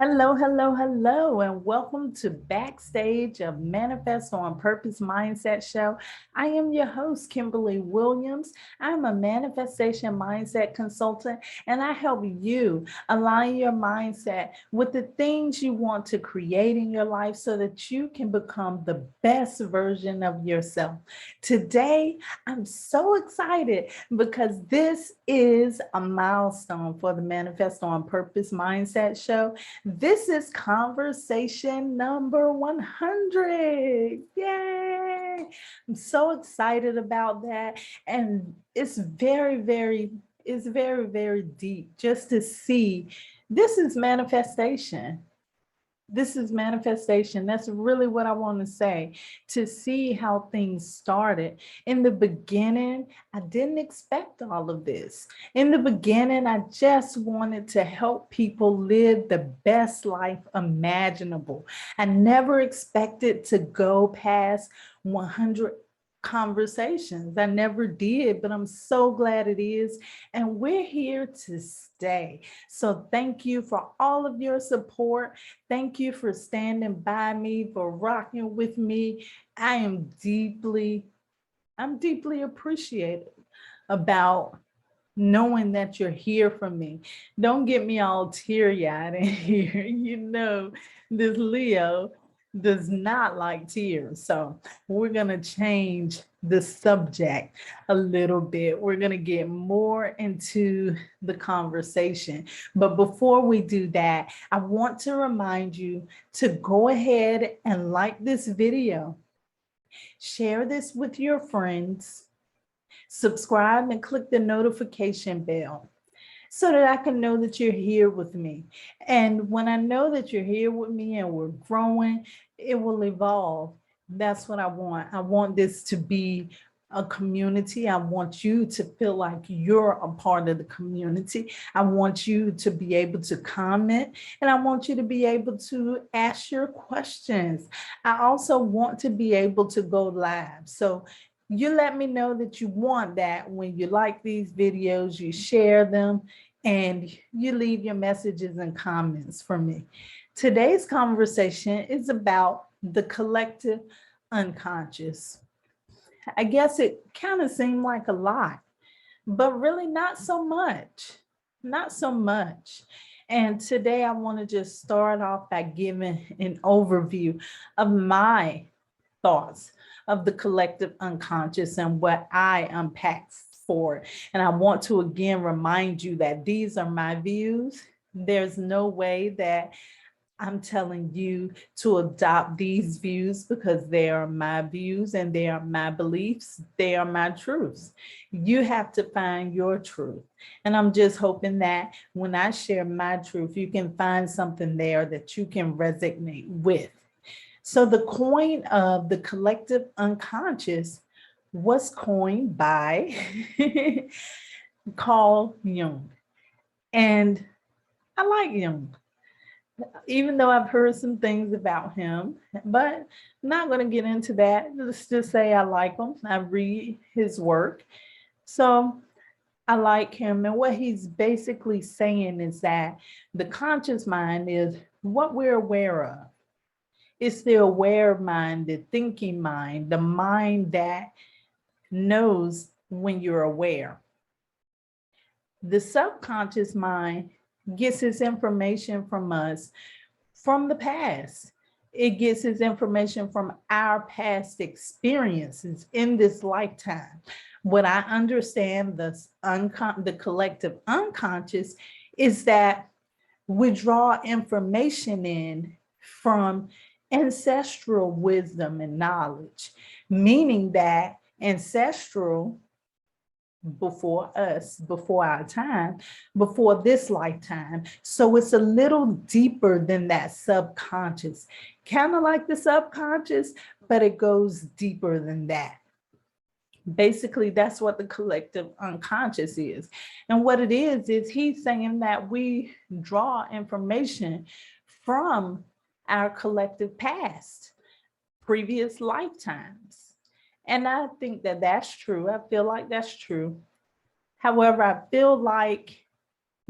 Hello, hello, hello, and welcome to Backstage of Manifest on Purpose Mindset Show. I am your host, Kimberly Williams. I'm a manifestation mindset consultant, and I help you align your mindset with the things you want to create in your life so that you can become the best version of yourself. Today, I'm so excited because this is a milestone for the Manifest on Purpose Mindset Show. This is conversation number 100. Yay! I'm so excited about that. And it's very, very deep just to see this is manifestation. This is manifestation. That's really what I want to say, to see how things started. In the beginning, I didn't expect all of this. In the beginning, I just wanted to help people live the best life imaginable. I never expected to go past 100 conversations. I never did, but I'm so glad it is. And we're here to stay. So thank you for all of your support. Thank you for standing by me, for rocking with me. I'm deeply appreciated about knowing that you're here for me. Don't get me all teary-eyed in here. You know, this Leo does not like tears. So we're going to change the subject a little bit. We're going to get more into the conversation. But before we do that, I want to remind you to go ahead and like this video, share this with your friends, subscribe and click the notification bell so that I can know that you're here with me. And when I know that you're here with me and we're growing, it will evolve. That's what I want. I want this to be a community. I want you to feel like you're a part of the community. I want you to be able to comment, and I want you to be able to ask your questions. I also want to be able to go live. So you let me know that you want that when you like these videos, you share them, and you leave your messages and comments for me. Today's conversation is about the collective unconscious. I guess it kind of seemed like a lot, but really not so much. Not so much. And today I want to just start off by giving an overview of my thoughts of the collective unconscious and what I unpack for it. And I want to again remind you that these are my views. There's no way that I'm telling you to adopt these views because they are my views and they are my beliefs. They are my truths. You have to find your truth. And I'm just hoping that when I share my truth, you can find something there that you can resonate with. So the coin of the collective unconscious was coined by Carl Jung. And I like Jung, even though I've heard some things about him, but I'm not going to get into that. Let's just say I like him. I read his work. So I like him. And what he's basically saying is that the conscious mind is what we're aware of. It's the aware mind, the thinking mind, the mind that knows when you're aware. The subconscious mind gets its information from us from the past. It gets its information from our past experiences in this lifetime. What I understand, the collective unconscious, is that we draw information in from ancestral wisdom and knowledge, meaning that ancestral before us, before our time, before this lifetime. So it's a little deeper than that subconscious, kind of like the subconscious, but it goes deeper than that. Basically, that's what the collective unconscious is. And what it is he's saying that we draw information from our collective past, previous lifetimes. And I think that that's true. I feel like that's true. However, I feel like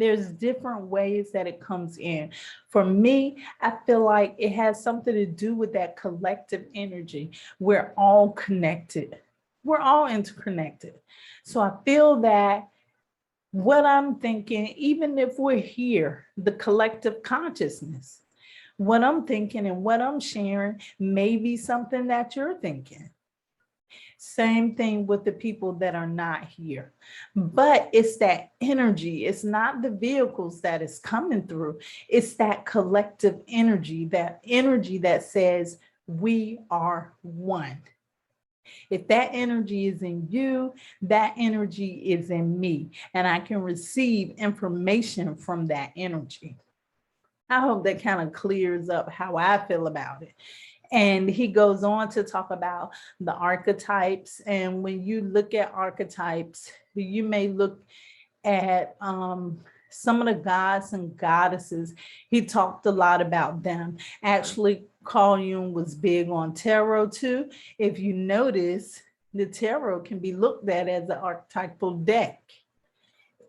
There's different ways that it comes in. For me, I feel like it has something to do with that collective energy. We're all connected. We're all interconnected. So I feel that what I'm thinking, even if we're here, the collective consciousness, what I'm thinking and what I'm sharing may be something that you're thinking. Same thing with the people that are not here. But it's that energy. It's not the vehicles that is coming through. It's that collective energy that says we are one. If that energy is in you, that energy is in me, and I can receive information from that energy. I hope that kind of clears up how I feel about it. And he goes on to talk about the archetypes. And when you look at archetypes, you may look at some of the gods and goddesses. He talked a lot about them. Actually, Carl Jung was big on tarot too. If you notice, the tarot can be looked at as an archetypal deck.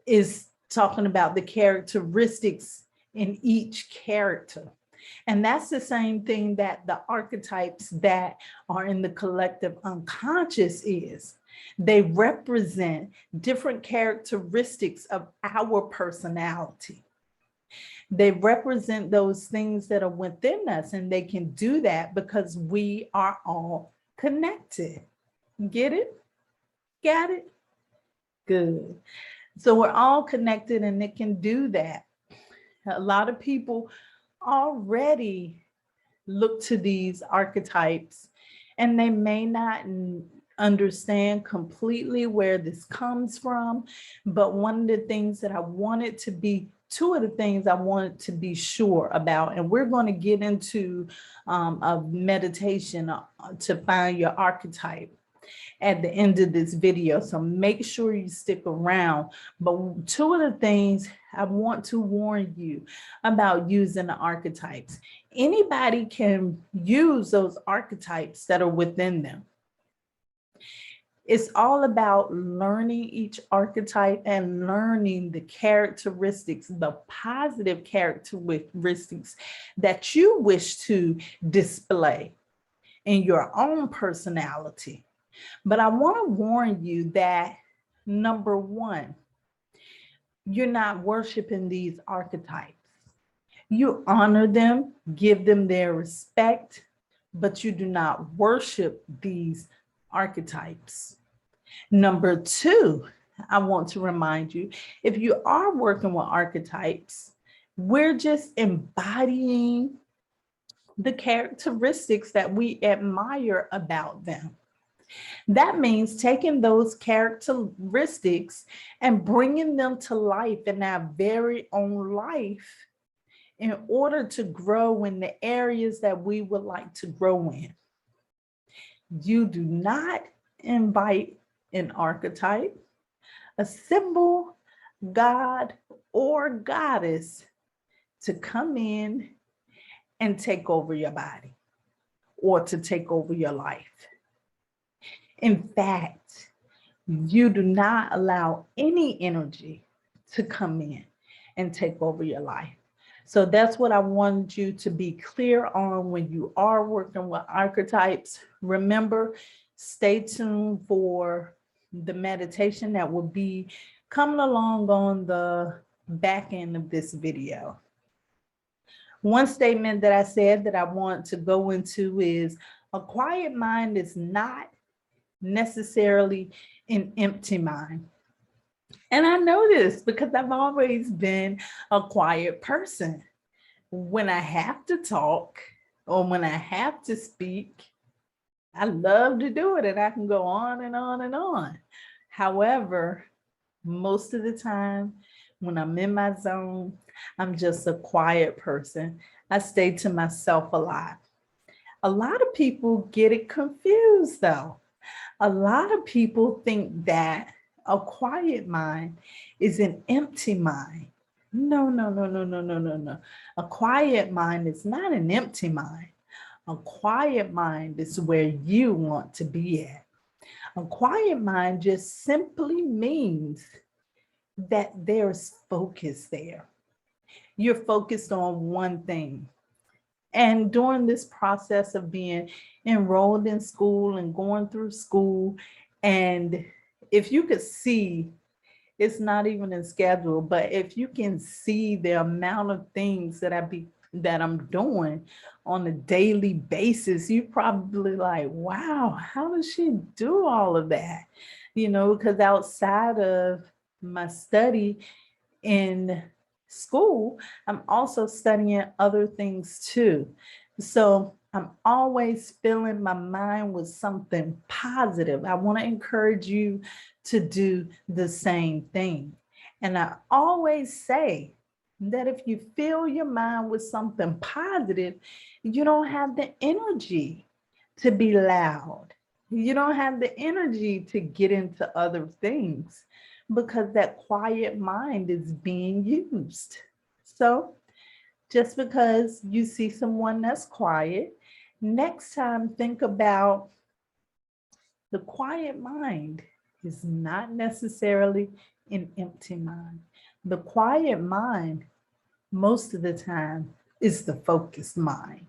It's talking about the characteristics in each character. And that's the same thing that the archetypes that are in the collective unconscious is. They represent different characteristics of our personality. They represent those things that are within us, and they can do that because we are all connected. Get it? Got it? Good. So we're all connected, and it can do that. A lot of people already look to these archetypes, and they may not understand completely where this comes from. But one of the things that I wanted to be, two of the things I wanted to be sure about, and we're going to get into a meditation to find your archetype at the end of this video. So make sure you stick around. But two of the things I want to warn you about using the archetypes. Anybody can use those archetypes that are within them. It's all about learning each archetype and learning the characteristics, the positive characteristics that you wish to display in your own personality. But I want to warn you that, number one, you're not worshiping these archetypes. You honor them, give them their respect, but you do not worship these archetypes. Number two, I want to remind you, if you are working with archetypes, we're just embodying the characteristics that we admire about them. That means taking those characteristics and bringing them to life in our very own life in order to grow in the areas that we would like to grow in. You do not invite an archetype, a symbol, god, or goddess to come in and take over your body or to take over your life. In fact, you do not allow any energy to come in and take over your life. So that's what I want you to be clear on when you are working with archetypes. Remember, stay tuned for the meditation that will be coming along on the back end of this video. One statement that I said that I want to go into is a quiet mind is not necessarily an empty mind. And I know this because I've always been a quiet person. When I have to talk or when I have to speak, I love to do it and I can go on and on and on. However, most of the time when I'm in my zone, I'm just a quiet person. I stay to myself a lot. A lot of people get it confused though. A lot of people think that a quiet mind is an empty mind. No. A quiet mind is not an empty mind. A quiet mind is where you want to be at. A quiet mind just simply means that there's focus there. You're focused on one thing. And during this process of being enrolled in school and going through school, and if you could see, it's not even in schedule, but if you can see the amount of things that I'm doing on a daily basis, you probably like, wow, how does she do all of that? Because outside of my study in school, I'm also studying other things too. So I'm always filling my mind with something positive. I want to encourage you to do the same thing. And I always say that if you fill your mind with something positive, you don't have the energy to be loud. You don't have the energy to get into other things because that quiet mind is being used. So just because you see someone that's quiet, next time think about the quiet mind is not necessarily an empty mind. The quiet mind, most of the time, is the focused mind.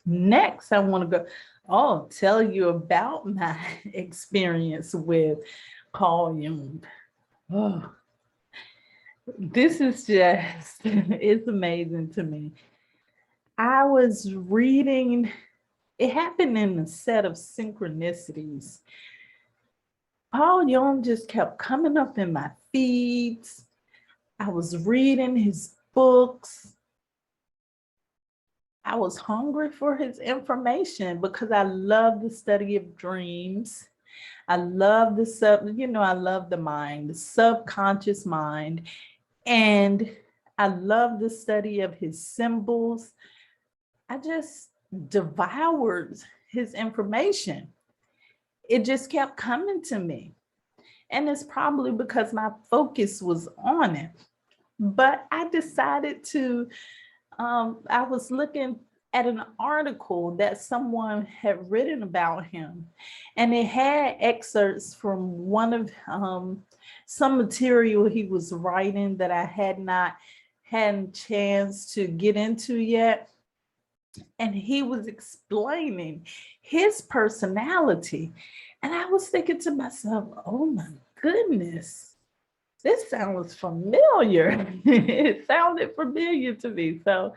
Next, I want to tell you about my experience with Carl Jung. Oh, this is just, it's amazing to me. I was reading, it happened in a set of synchronicities. Paul Jung just kept coming up in my feeds. I was reading his books. I was hungry for his information because I love the study of dreams. I love I love the mind, the subconscious mind. And I love the study of his symbols. I just devoured his information. It just kept coming to me. And it's probably because my focus was on it. But I decided to, I was looking at an article that someone had written about him. And it had excerpts from one of some material he was writing that I had not had a chance to get into yet. And he was explaining his personality. And I was thinking to myself, oh my goodness, this sounds familiar. It sounded familiar to me. So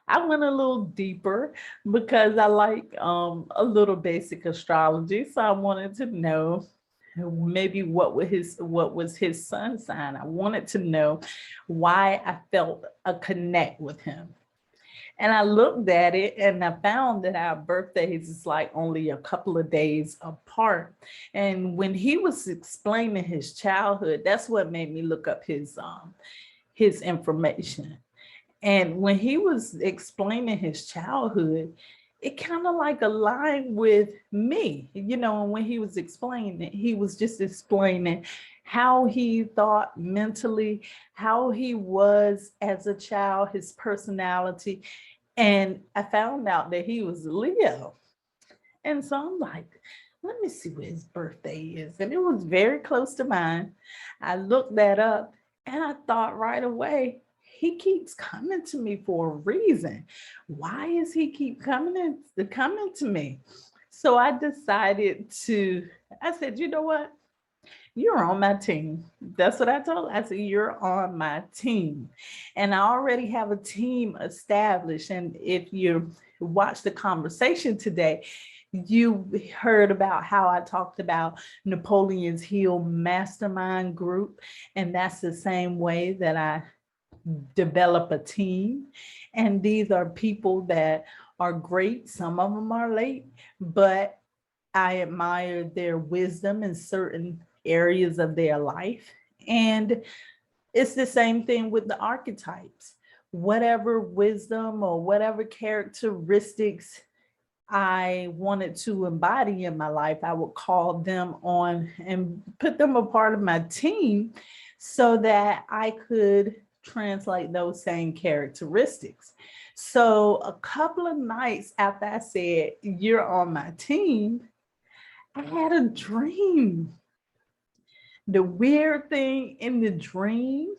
I went a little deeper because I like a little basic astrology. So I wanted to know maybe what was his sun sign. I wanted to know why I felt a connect with him. And I looked at it and I found that our birthdays is like only a couple of days apart. And when he was explaining his childhood, that's what made me look up his information. And when he was explaining his childhood, it kind of like aligned with me, and when he was explaining it, he was just explaining how he thought mentally, how he was as a child, his personality. And I found out that he was Leo. And so I'm like, let me see what his birthday is. And it was very close to mine. I looked that up and I thought right away, he keeps coming to me for a reason. Why is he keep coming to me? So I decided I said, you know what? You're on my team. That's what I told. I said, you're on my team. And I already have a team established. And if you watch the conversation today, you heard about how I talked about Napoleon's Hill Mastermind Group. And that's the same way that I develop a team. And these are people that are great. Some of them are late, but I admire their wisdom in certain areas of their life. And it's the same thing with the archetypes. Whatever wisdom or whatever characteristics I wanted to embody in my life, I would call them on and put them a part of my team so that I could translate those same characteristics. So a couple of nights after I said, you're on my team, I had a dream. The weird thing in the dream,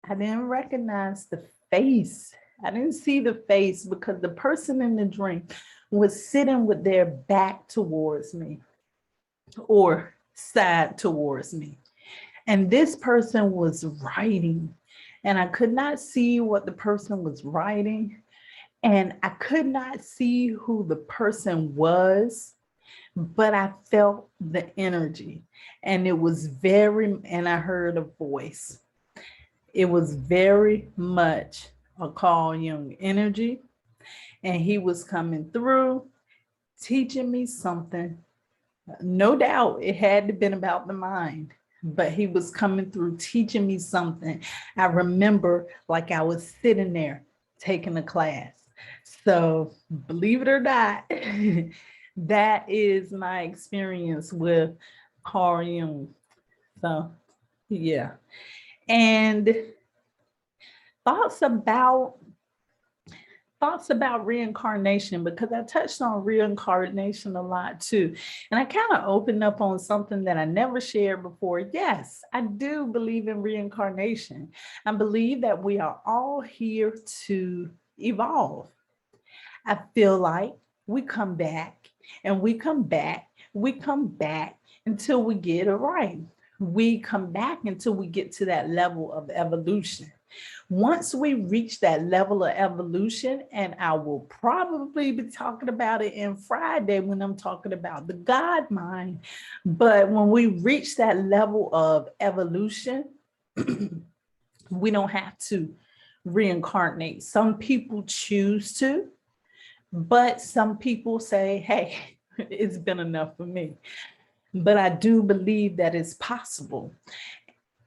I didn't recognize the face. I didn't see the face because the person in the dream was sitting with their back towards me or side towards me. And this person was writing, and I could not see what the person was writing. And I could not see who the person was, but I felt the energy. And it was and I heard a voice. It was very much a Carl Jung energy. And he was coming through, teaching me something. No doubt it had to been about the mind, but he was coming through teaching me something. I remember like I was sitting there taking a class. So believe it or not, that is my experience with Carl Jung. So yeah. And thoughts about reincarnation, because I touched on reincarnation a lot too. And I kind of opened up on something that I never shared before. Yes, I do believe in reincarnation. I believe that we are all here to evolve. I feel like we come back and we come back, we come back until we get it right. We come back until we get to that level of evolution. Once we reach that level of evolution, and I will probably be talking about it in Friday when I'm talking about the God mind, but when we reach that level of evolution, we don't have to reincarnate. Some people choose to, but some people say, hey, it's been enough for me. But I do believe that it's possible.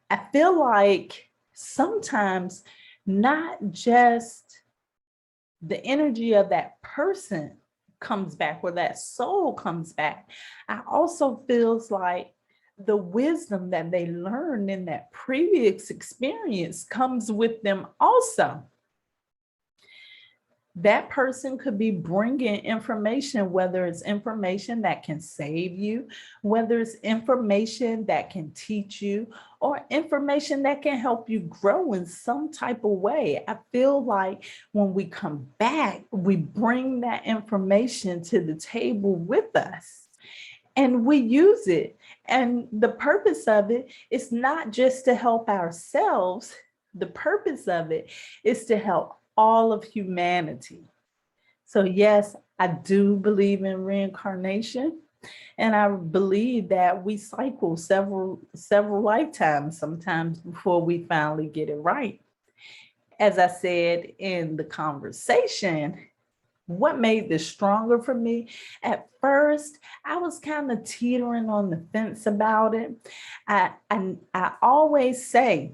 I feel like sometimes not just the energy of that person comes back or that soul comes back. I also feels like the wisdom that they learned in that previous experience comes with them also. That person could be bringing information, whether it's information that can save you, whether it's information that can teach you, or information that can help you grow in some type of way. I feel like when we come back, we bring that information to the table with us and we use it. And the purpose of it is not just to help ourselves. The purpose of it is to help all of humanity. So yes, I do believe in reincarnation. And I believe that we cycle several lifetimes sometimes before we finally get it right. As I said in the conversation, what made this stronger for me? At first, I was kind of teetering on the fence about it. I always say,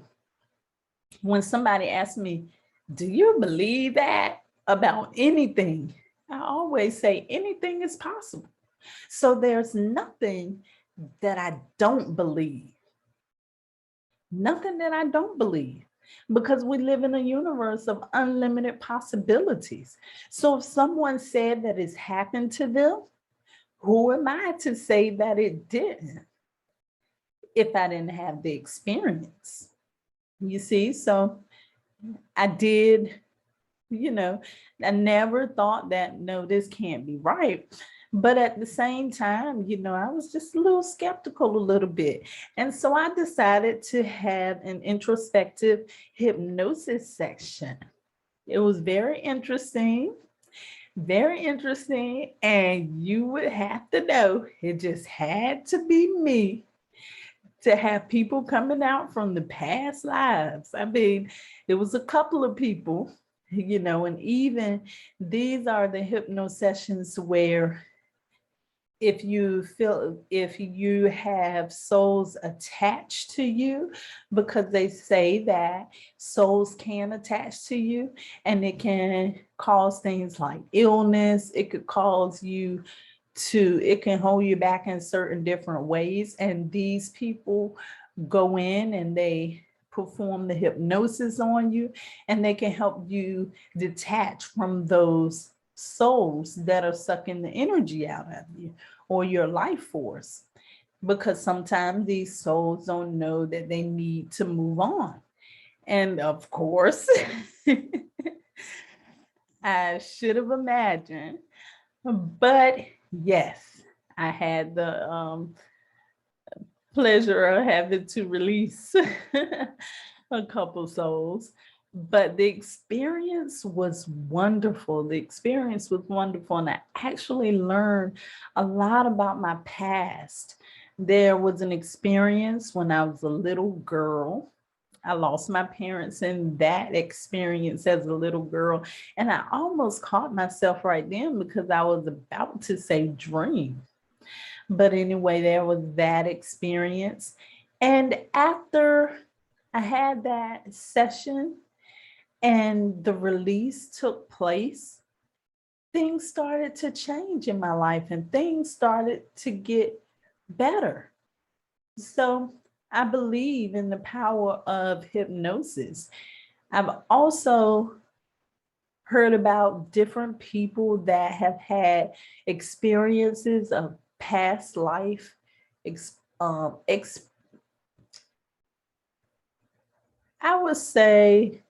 when somebody asks me, do you believe that about anything? I always say anything is possible. So there's nothing that I don't believe. Nothing that I don't believe, because we live in a universe of unlimited possibilities. So if someone said that it's happened to them, who am I to say that it didn't if I didn't have the experience? You see, so I did, I never thought that, no, this can't be right. But at the same time, I was just a little skeptical a little bit. And so I decided to have an introspective hypnosis section. It was very interesting. Very interesting. And you would have to know, it just had to be me to have people coming out from the past lives. I mean, it was a couple of people, and even these are the hypno sessions where if you have souls attached to you, because they say that souls can attach to you and it can cause things like illness. It could cause you it can hold you back in certain different ways. And these people go in and they perform the hypnosis on you, and they can help you detach from those souls that are sucking the energy out of you or your life force. because sometimes these souls don't know that they need to move on. And of course, I should have imagined, but yes, I had the pleasure of having to release a couple souls. But the experience was wonderful. The experience was wonderful. And I actually learned a lot about my past. There was an experience when I was a little girl. I lost my parents in that experience as a little girl. And I almost caught myself right then because I was about to say dream. But anyway, there was that experience. And after I had that session and the release took place, things started to change in my life and things started to get better. So I believe in the power of hypnosis. I've also heard about different people that have had experiences of past life, I would say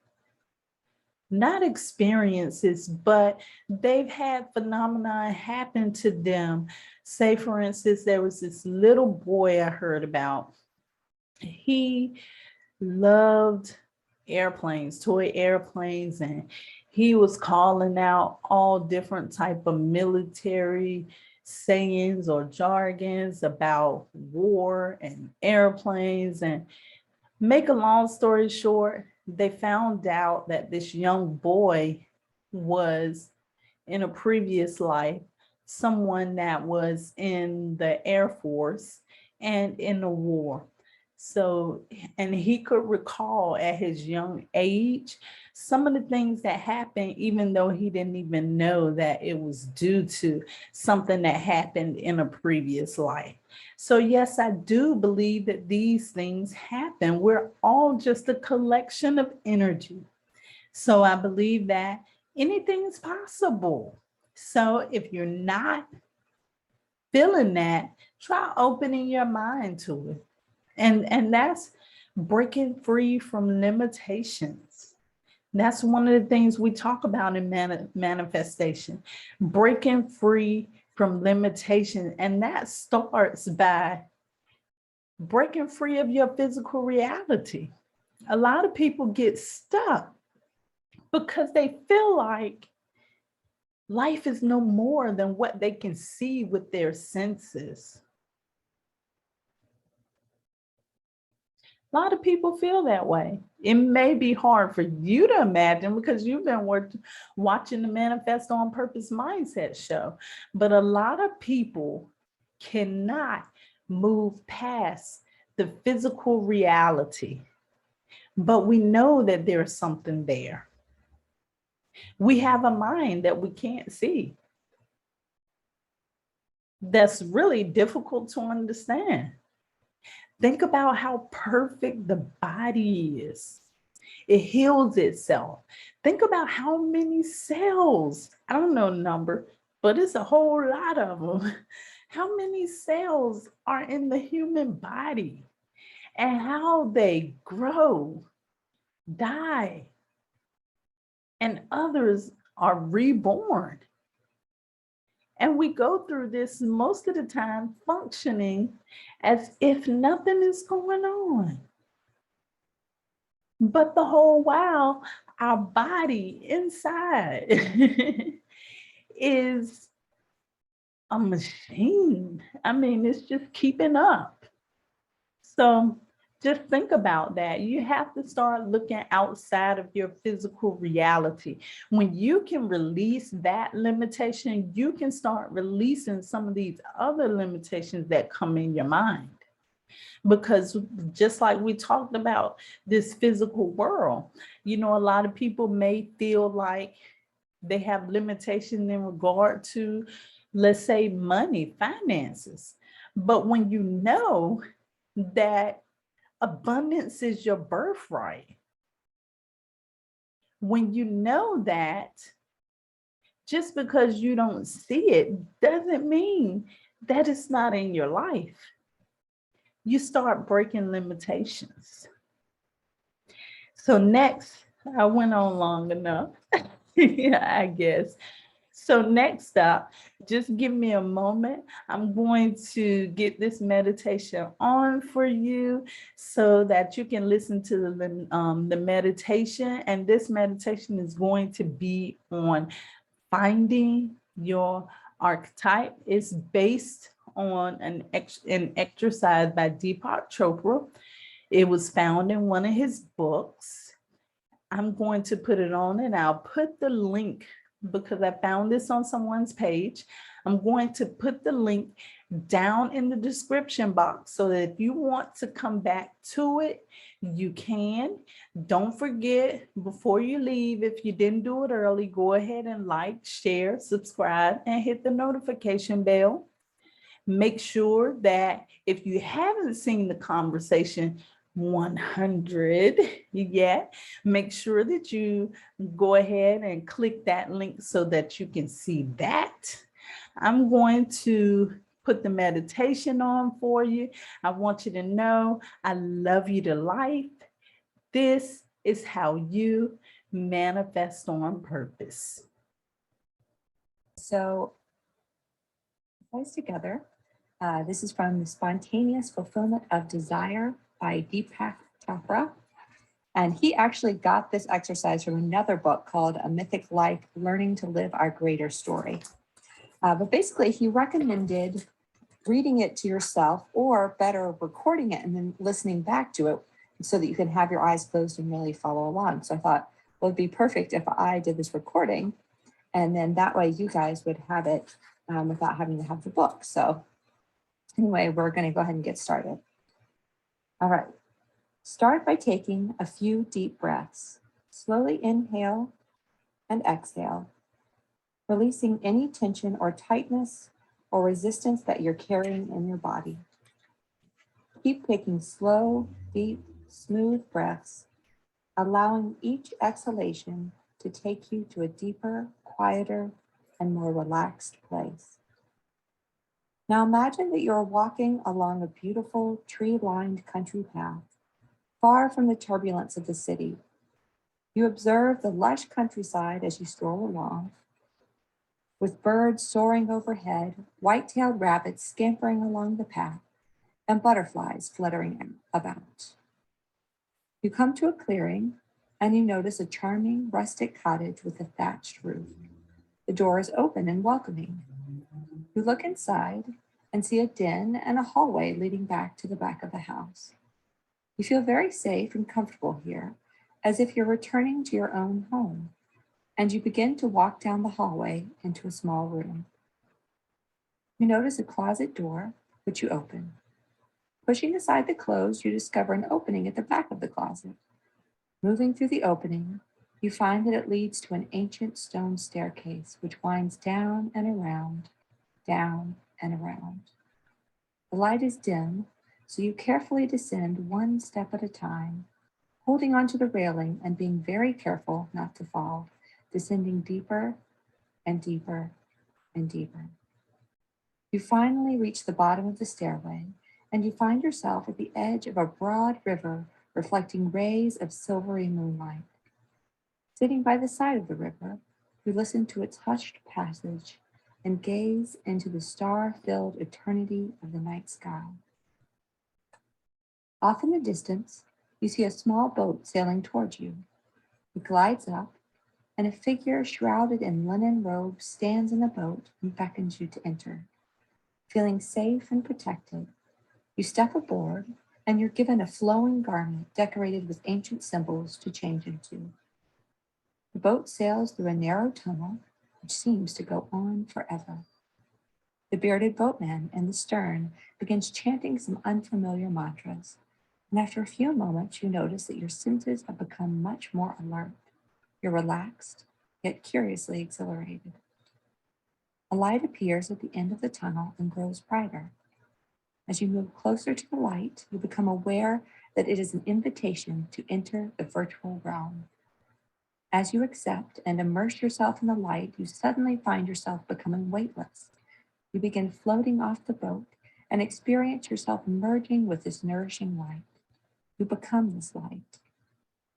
not experiences, but they've had phenomena happen to them. Say, for instance, there was this little boy I heard about. He loved airplanes, toy airplanes, and he was calling out all different type of military sayings or jargons about war and airplanes. And make a long story short, they found out that this young boy was in a previous life someone that was in the Air Force and in the war. So, and he could recall at his young age some of the things that happened, even though he didn't even know that it was due to something that happened in a previous life. So yes, I do believe that these things happen. We're all just a collection of energy. So I believe that anything is possible. So if you're not feeling that, try opening your mind to it. And that's breaking free from limitations. That's one of the things we talk about in manifestation, breaking free from limitation. And that starts by breaking free of your physical reality. A lot of people get stuck because they feel like life is no more than what they can see with their senses. A lot of people feel that way. It may be hard for you to imagine because you've been watching the Manifest on Purpose Mindset show, but a lot of people cannot move past the physical reality. But we know that there's something there. We have a mind that we can't see. That's really difficult to understand. Think about how perfect the body is. It heals itself. Think about how many cells, I don't know the number, but it's a whole lot of them. How many cells are in the human body and how they grow, die, and others are reborn. And we go through this most of the time functioning as if nothing is going on. But the whole while, our body inside is a machine. I mean, it's just keeping up. So just think about that. You have to start looking outside of your physical reality. When you can release that limitation, you can start releasing some of these other limitations that come in your mind. Because just like we talked about this physical world, you know, a lot of people may feel like they have limitations in regard to, let's say, money, finances. But when you know that abundance is your birthright, when you know that, just because you don't see it doesn't mean that it's not in your life. you start breaking limitations. So next, I went on long enough, yeah, I guess. So next up, just give me a moment. I'm going to get this meditation on for you so that you can listen to the meditation. And this meditation is going to be on finding your archetype. It's based on an exercise by Deepak Chopra. It was found in one of his books. I'm going to put it on and I'll put the link because I found this on someone's page. I'm going to put the link down in the description box so that if you want to come back to it, you can. Don't forget, before you leave, if you didn't do it early, go ahead and like, share, subscribe, and hit the notification bell. Make sure that if you haven't seen the conversation 100 yet, make sure that you go ahead and click that link so that you can see that. I'm going to put the meditation on for you. I want you to know I love you to life. This is how you manifest on purpose. So, guys together. This is from The Spontaneous Fulfillment of Desire by Deepak Chopra. And he actually got this exercise from another book called A Mythic Life, Learning to Live Our Greater Story. But basically, he recommended reading it to yourself, or better, recording it and then listening back to it so that you can have your eyes closed and really follow along. So I thought, well, it'd be perfect if I did this recording, and then that way you guys would have it without having to have the book. So anyway, we're going to go ahead and get started. All right. Start by taking a few deep breaths. Slowly inhale and exhale, releasing any tension or tightness or resistance that you're carrying in your body. Keep taking slow, deep, smooth breaths, allowing each exhalation to take you to a deeper, quieter, and more relaxed place. Now imagine that you're walking along a beautiful tree-lined country path, far from the turbulence of the city. You observe the lush countryside as you stroll along, with birds soaring overhead, white-tailed rabbits scampering along the path, and butterflies fluttering about. You come to a clearing, and you notice a charming rustic cottage with a thatched roof. The door is open and welcoming. You look inside and see a den and a hallway leading back to the back of the house. You feel very safe and comfortable here, as if you're returning to your own home, and you begin to walk down the hallway into a small room. You notice a closet door, which you open. Pushing aside the clothes, you discover an opening at the back of the closet. Moving through the opening, you find that it leads to an ancient stone staircase, which winds down and around, down and around. The light is dim, so you carefully descend one step at a time, holding onto the railing and being very careful not to fall, descending deeper and deeper and deeper. You finally reach the bottom of the stairway, and you find yourself at the edge of a broad river reflecting rays of silvery moonlight. Sitting by the side of the river, you listen to its hushed passage and gaze into the star-filled eternity of the night sky. Off in the distance, you see a small boat sailing towards you. It glides up, and a figure shrouded in linen robes stands in the boat and beckons you to enter. Feeling safe and protected, you step aboard, and you're given a flowing garment decorated with ancient symbols to change into. The boat sails through a narrow tunnel, which seems to go on forever. The bearded boatman in the stern begins chanting some unfamiliar mantras, and after a few moments, you notice that your senses have become much more alert. You're relaxed, yet curiously exhilarated. A light appears at the end of the tunnel and grows brighter. As you move closer to the light, you become aware that it is an invitation to enter the virtual realm. As you accept and immerse yourself in the light, you suddenly find yourself becoming weightless. You begin floating off the boat, and experience yourself merging with this nourishing light. You become this light.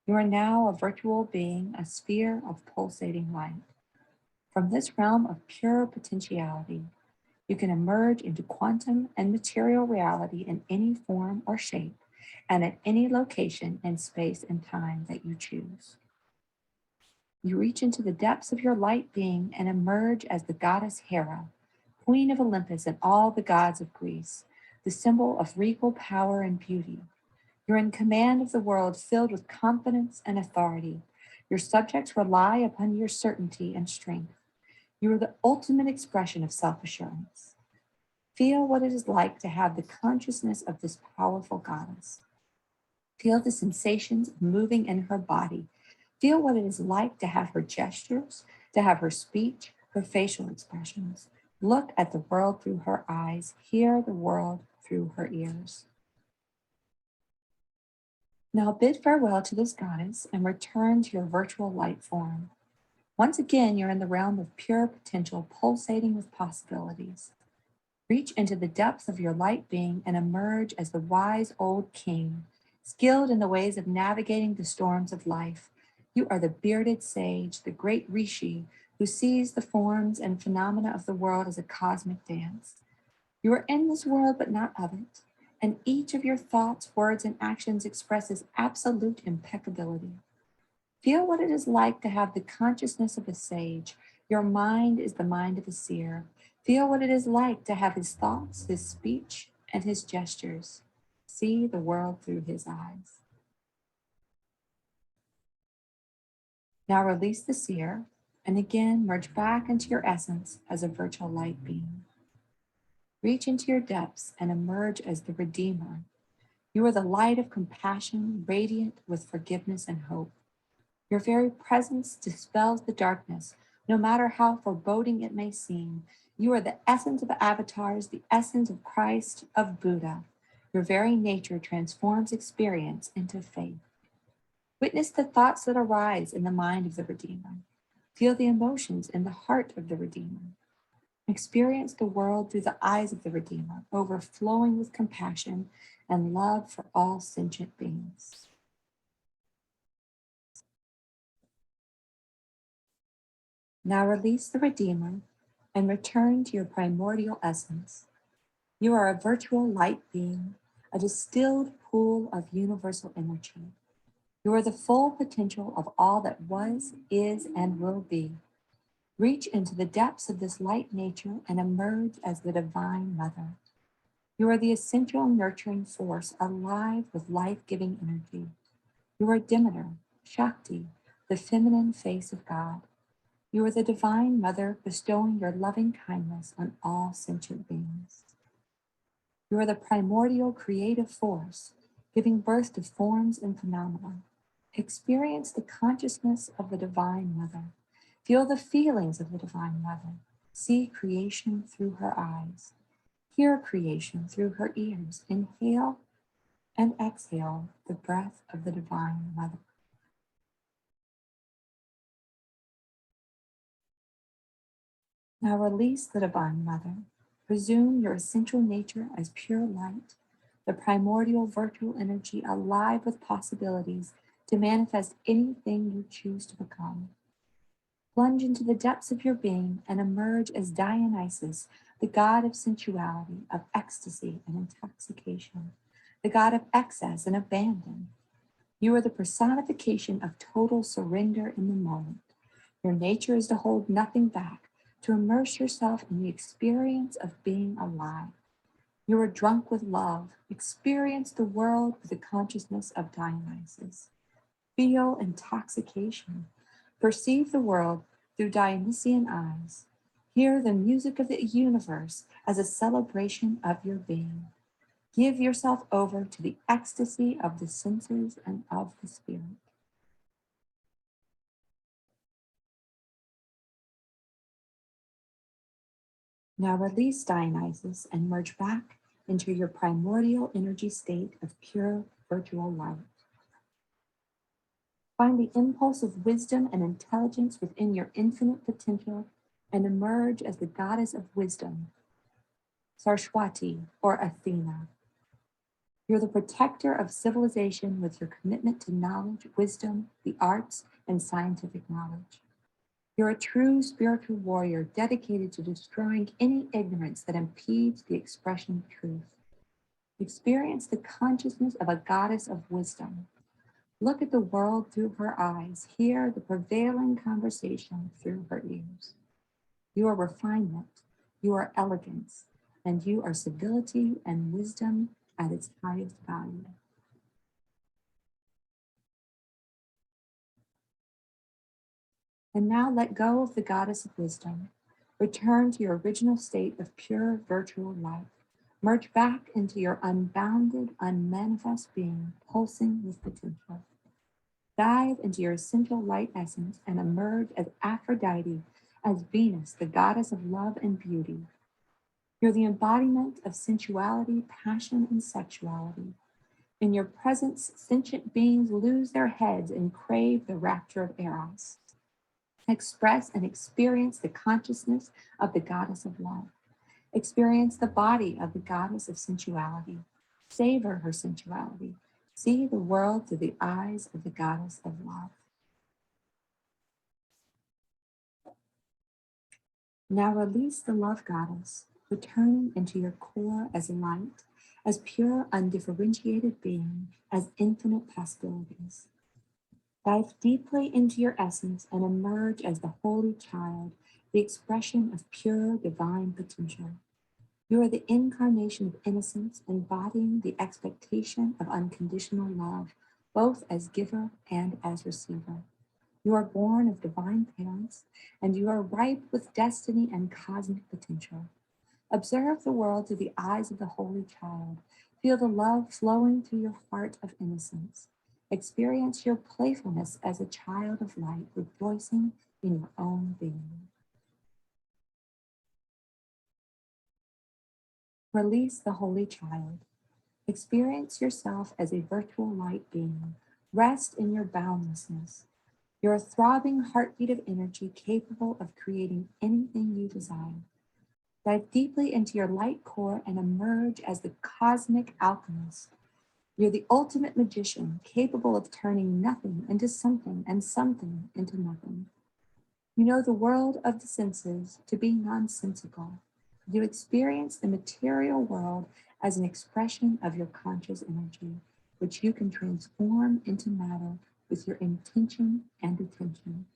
You are now a virtual being, a sphere of pulsating light. From this realm of pure potentiality, you can emerge into quantum and material reality in any form or shape and at any location in space and time that you choose. You reach into the depths of your light being and emerge as the goddess Hera, queen of Olympus and all the gods of Greece, the symbol of regal power and beauty. You're in command of the world, filled with confidence and authority. Your subjects rely upon your certainty and strength. You are the ultimate expression of self-assurance. Feel what it is like to have the consciousness of this powerful goddess. Feel the sensations of moving in her body. Feel what it is like to have her gestures, to have her speech, her facial expressions. Look at the world through her eyes. Hear the world through her ears. Now bid farewell to this goddess and return to your virtual light form. Once again, you're in the realm of pure potential, pulsating with possibilities. Reach into the depths of your light being and emerge as the wise old king, skilled in the ways of navigating the storms of life. You are the bearded sage, the great rishi, who sees the forms and phenomena of the world as a cosmic dance. You are in this world, but not of it, and each of your thoughts, words, and actions expresses absolute impeccability. Feel what it is like to have the consciousness of a sage. Your mind is the mind of a seer. Feel what it is like to have his thoughts, his speech, and his gestures. See the world through his eyes. Now release the seer and again merge back into your essence as a virtual light being. Reach into your depths and emerge as the Redeemer. You are the light of compassion, radiant with forgiveness and hope. Your very presence dispels the darkness, no matter how foreboding it may seem. You are the essence of avatars, the essence of Christ, of Buddha. Your very nature transforms experience into faith. Witness the thoughts that arise in the mind of the Redeemer. Feel the emotions in the heart of the Redeemer. Experience the world through the eyes of the Redeemer, overflowing with compassion and love for all sentient beings. Now release the Redeemer and return to your primordial essence. You are a virtual light being, a distilled pool of universal energy. You are the full potential of all that was, is, and will be. Reach into the depths of this light nature and emerge as the Divine Mother. You are the essential nurturing force, alive with life-giving energy. You are Demeter, Shakti, the feminine face of God. You are the Divine Mother, bestowing your loving kindness on all sentient beings. You are the primordial creative force, giving birth to forms and phenomena. Experience the consciousness of the Divine Mother. Feel the feelings of the Divine Mother. See creation through her eyes. Hear creation through her ears. Inhale and exhale the breath of the Divine Mother. Now release the Divine Mother. Resume your essential nature as pure light, the primordial virtual energy alive with possibilities to manifest anything you choose to become. Plunge into the depths of your being and emerge as Dionysus, the god of sensuality, of ecstasy and intoxication, the god of excess and abandon. You are the personification of total surrender in the moment. Your nature is to hold nothing back, to immerse yourself in the experience of being alive. You are drunk with love. Experience the world with the consciousness of Dionysus. Feel intoxication. Perceive the world through Dionysian eyes. Hear the music of the universe as a celebration of your being. Give yourself over to the ecstasy of the senses and of the spirit. Now release Dionysus and merge back into your primordial energy state of pure virtual light. Find the impulse of wisdom and intelligence within your infinite potential and emerge as the goddess of wisdom. Saraswati, or Athena. You're the protector of civilization with your commitment to knowledge, wisdom, the arts, and scientific knowledge. You're a true spiritual warrior dedicated to destroying any ignorance that impedes the expression of truth. Experience the consciousness of a goddess of wisdom. Look at the world through her eyes, hear the prevailing conversation through her ears. You are refinement, you are elegance, and you are civility and wisdom at its highest value. And now let go of the goddess of wisdom. Return to your original state of pure virtual life. Merge back into your unbounded, unmanifest being, pulsing with potential. Dive into your essential light essence and emerge as Aphrodite, as Venus, the goddess of love and beauty. You're the embodiment of sensuality, passion, and sexuality. In your presence, sentient beings lose their heads and crave the rapture of Eros. Express and experience the consciousness of the goddess of love. Experience the body of the goddess of sensuality. Savor her sensuality. See the world through the eyes of the goddess of love. Now release the love goddess, returning into your core as light, as pure, undifferentiated being, as infinite possibilities. Dive deeply into your essence and emerge as the holy child, the expression of pure divine potential. You are the incarnation of innocence, embodying the expectation of unconditional love, both as giver and as receiver. You are born of divine parents, and you are ripe with destiny and cosmic potential. Observe the world through the eyes of the holy child. Feel the love flowing through your heart of innocence. Experience your playfulness as a child of light, rejoicing in your own being. Release the holy child. Experience yourself as a virtual light being. Rest in your boundlessness. You're a throbbing heartbeat of energy capable of creating anything you desire. Dive deeply into your light core and emerge as the cosmic alchemist. You're the ultimate magician, capable of turning nothing into something and something into nothing. You know the world of the senses to be nonsensical. You experience the material world as an expression of your conscious energy, which you can transform into matter with your intention and attention.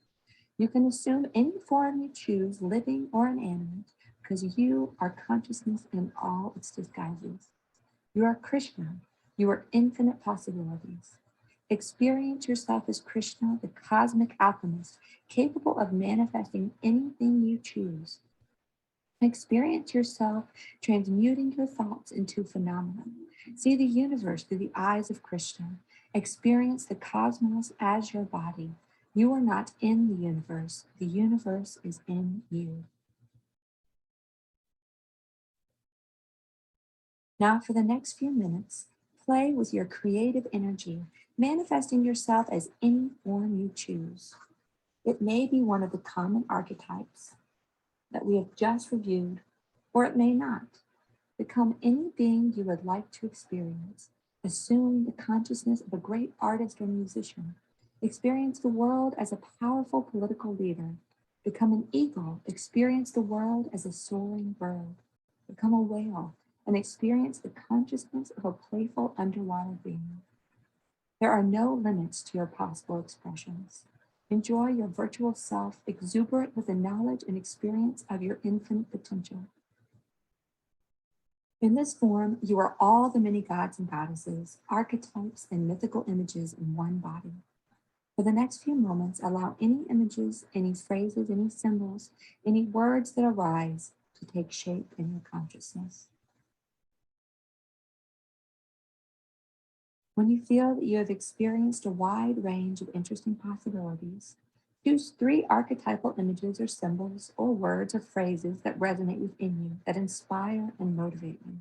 You can assume any form you choose, living or inanimate, because you are consciousness in all its disguises. You are Krishna. You are infinite possibilities. Experience yourself as Krishna, the cosmic alchemist, capable of manifesting anything you choose. Experience yourself transmuting your thoughts into phenomena. See the universe through the eyes of Krishna. Experience the cosmos as your body. You are not in the universe is in you. Now for the next few minutes, play with your creative energy, manifesting yourself as any form you choose. It may be one of the common archetypes that we have just reviewed, or it may not. Become any being you would like to experience. Assume the consciousness of a great artist or musician. Experience the world as a powerful political leader. Become an eagle. Experience the world as a soaring bird. Become a whale and experience the consciousness of a playful underwater being. There are no limits to your possible expressions. Enjoy your virtual self, exuberant with the knowledge and experience of your infinite potential. In this form, you are all the many gods and goddesses, archetypes, and mythical images in one body. For the next few moments, allow any images, any phrases, any symbols, any words that arise to take shape in your consciousness. When you feel that you have experienced a wide range of interesting possibilities, choose 3 archetypal images or symbols or words or phrases that resonate within you, that inspire and motivate you.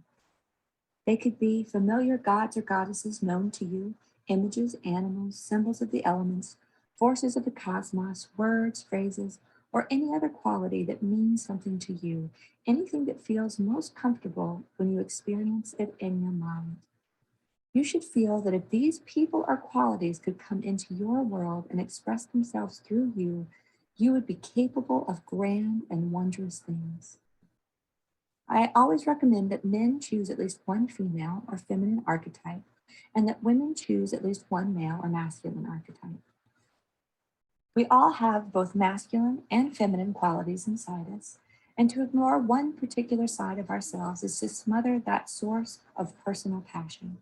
They could be familiar gods or goddesses known to you, images, animals, symbols of the elements, forces of the cosmos, words, phrases, or any other quality that means something to you, anything that feels most comfortable when you experience it in your mind. You should feel that if these people or qualities could come into your world and express themselves through you, you would be capable of grand and wondrous things. I always recommend that men choose at least one female or feminine archetype, and that women choose at least one male or masculine archetype. We all have both masculine and feminine qualities inside us, and to ignore one particular side of ourselves is to smother that source of personal passion.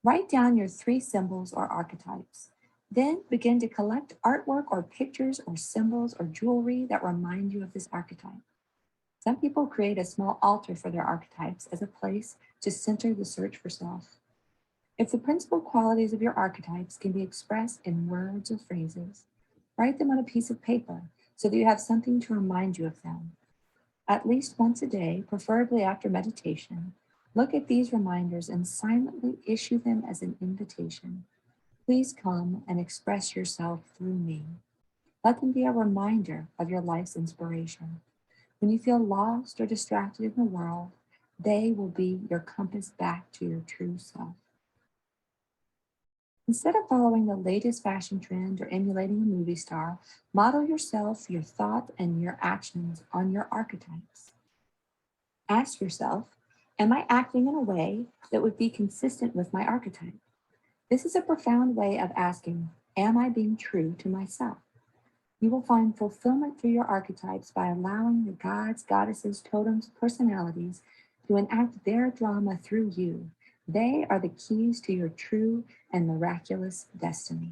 Write down your 3 symbols or archetypes. Then begin to collect artwork or pictures or symbols or jewelry that remind you of this archetype. Some people create a small altar for their archetypes as a place to center the search for self. If the principal qualities of your archetypes can be expressed in words or phrases, write them on a piece of paper so that you have something to remind you of them. At least once a day, preferably after meditation, look at these reminders and silently issue them as an invitation. Please come and express yourself through me. Let them be a reminder of your life's inspiration. When you feel lost or distracted in the world, they will be your compass back to your true self. Instead of following the latest fashion trend or emulating a movie star, model yourself, your thoughts, and your actions on your archetypes. Ask yourself, am I acting in a way that would be consistent with my archetype? This is a profound way of asking, am I being true to myself? You will find fulfillment through your archetypes by allowing the gods, goddesses, totems, personalities to enact their drama through you. They are the keys to your true and miraculous destiny.